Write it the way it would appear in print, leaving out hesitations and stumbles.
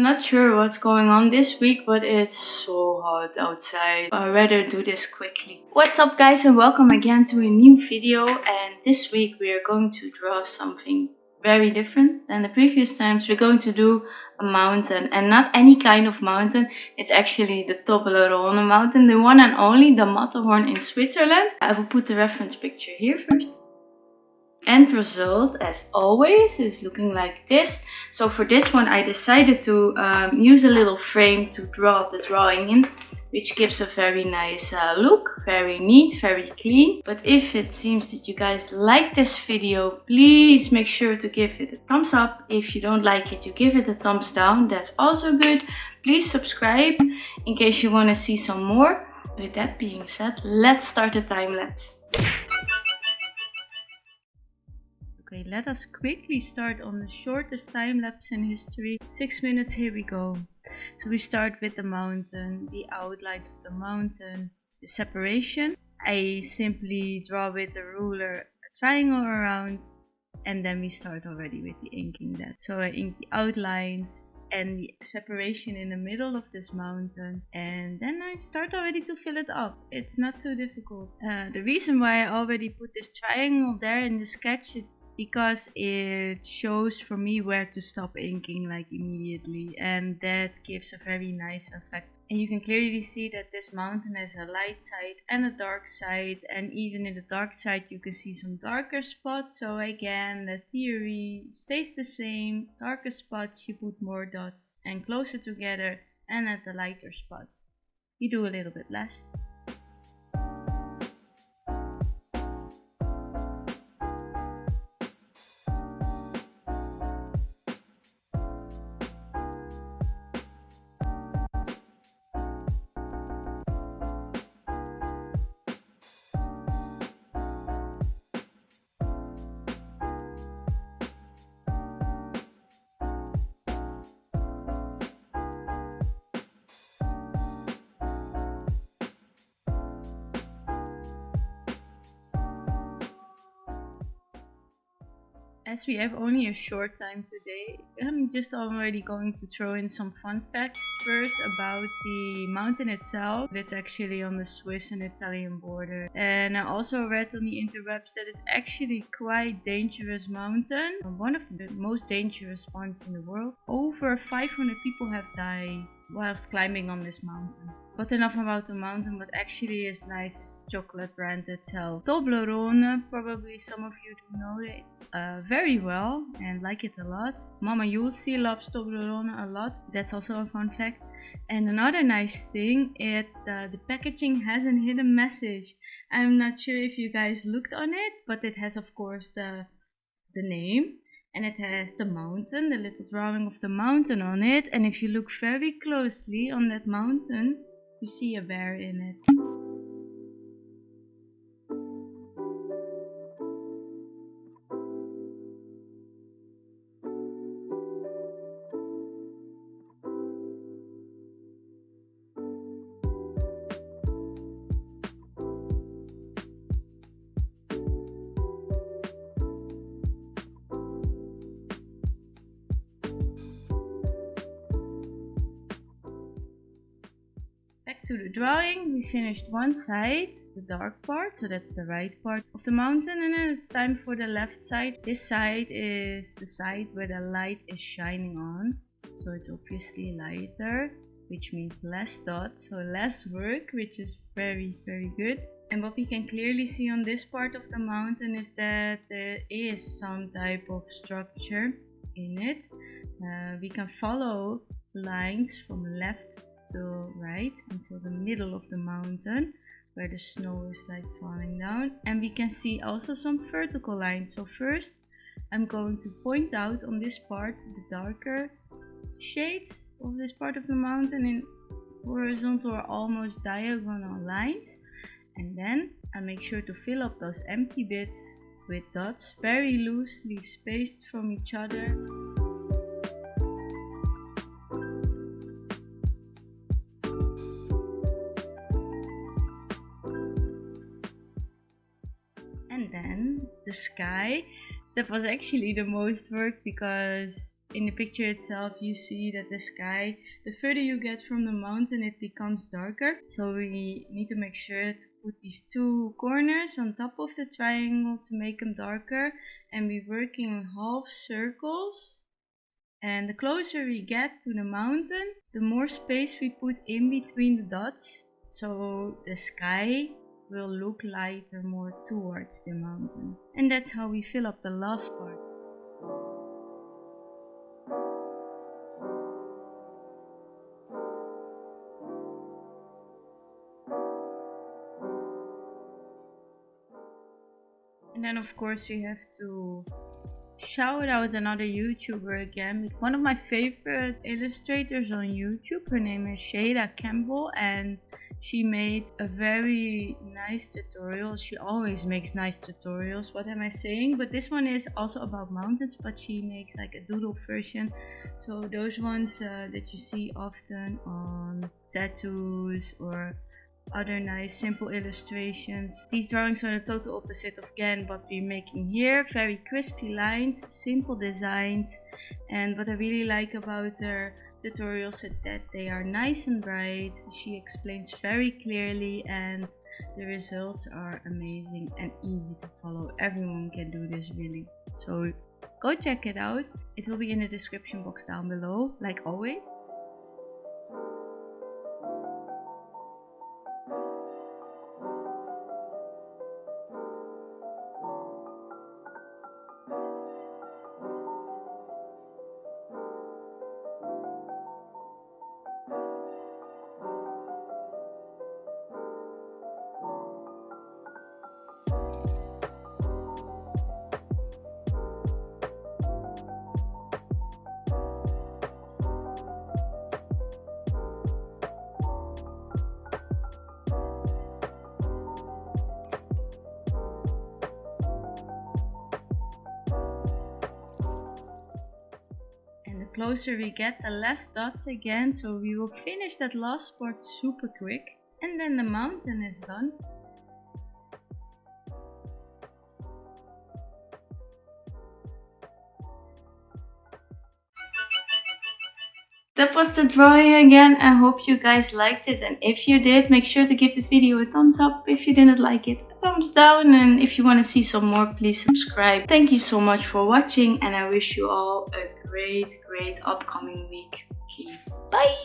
not sure what's going on this week, but it's so hot outside. I'd rather do this quickly. What's up guys, and welcome again to a new video. And this week we are going to draw something very different than the previous times. We're going to do a mountain, and not any kind of mountain. It's actually the Toblerone mountain, the one and only, the Matterhorn in Switzerland. I will put the reference picture here first. End result, as always, is looking like this. So for this one I decided to use a little frame to draw the drawing in, which gives a very nice look, very neat, very clean. But if it seems that you guys like this video, please make sure to give it a thumbs up. If you don't like it, you give it a thumbs down, that's also good. Please subscribe in case you want to see some more. With that being said, let's start the time lapse. Okay, let us quickly start on the shortest time lapse in history. 6 minutes, here we go. So we start with the mountain, the outlines of the mountain, the separation. I simply draw with the ruler a triangle around, and then we start already with the inking that. So I ink the outlines and the separation in the middle of this mountain, and then I start already to fill it up. It's not too difficult. The reason why I already put this triangle there in the sketch is because it shows for me where to stop inking like immediately, and that gives a very nice effect. And you can clearly see that this mountain has a light side and a dark side, and even in the dark side you can see some darker spots. So again, the theory stays the same. Darker spots you put more dots, and closer together, and at the lighter spots you do a little bit less. As we have only a short time today, I'm just already going to throw in some fun facts first about the mountain itself. It's actually on the Swiss and Italian border. And I also read on the interwebs that it's actually quite dangerous mountain. One of the most dangerous ones in the world. Over 500 people have died whilst climbing on this mountain. But enough about the mountain. What actually is nice is the chocolate brand itself. Toblerone, probably some of you do know it very well and like it a lot. Mama Julci loves Toblerone a lot. That's also a fun fact. And another nice thing is the packaging has a hidden message. I'm not sure if you guys looked on it, but it has of course the name. And it has the mountain, the little drawing of the mountain on it. And if you look very closely on that mountain, you see a bear in it. To the drawing, we finished one side, the dark part, so that's the right part of the mountain, and then it's time for the left side. This side is the side where the light is shining on, so it's obviously lighter, which means less dots, so less work, which is very good. And what we can clearly see on this part of the mountain is that there is some type of structure in it. We can follow lines from left to right until the middle of the mountain where the snow is like falling down, and we can see also some vertical lines. So first I'm going to point out on this part the darker shades of this part of the mountain in horizontal or almost diagonal lines, and then I make sure to fill up those empty bits with dots very loosely spaced from each other. And then the sky. That was actually the most work because in the picture itself you see that the sky, the further you get from the mountain, it becomes darker. So we need to make sure to put these two corners on top of the triangle to make them darker, and we're working in half circles. And the closer we get to the mountain, the more space we put in between the dots, so the sky will look lighter more towards the mountain. And that's how we fill up the last part. And then of course we have to shout out another YouTuber again, one of my favorite illustrators on YouTube. Her name is Shayda Campbell, and she made a very nice tutorial. She always makes nice tutorials, what am I saying? But this one is also about mountains, but she makes like a doodle version. So those ones that you see often on tattoos or other nice simple illustrations. These drawings are the total opposite of again what we're making here. Very crispy lines, simple designs, and what I really like about her tutorials is that they are nice and bright. She explains very clearly and the results are amazing and easy to follow. Everyone can do this really. So go check it out. It will be in the description box down below, like always. Closer we get, the less dots again, so we will finish that last part super quick, and then the mountain is done. That was the drawing again. I hope you guys liked it, and if you did, make sure to give the video a thumbs up. If you didn't like it, a thumbs down, and if you want to see some more, please subscribe. Thank you so much for watching, and I wish you all a great upcoming week. Okay, bye!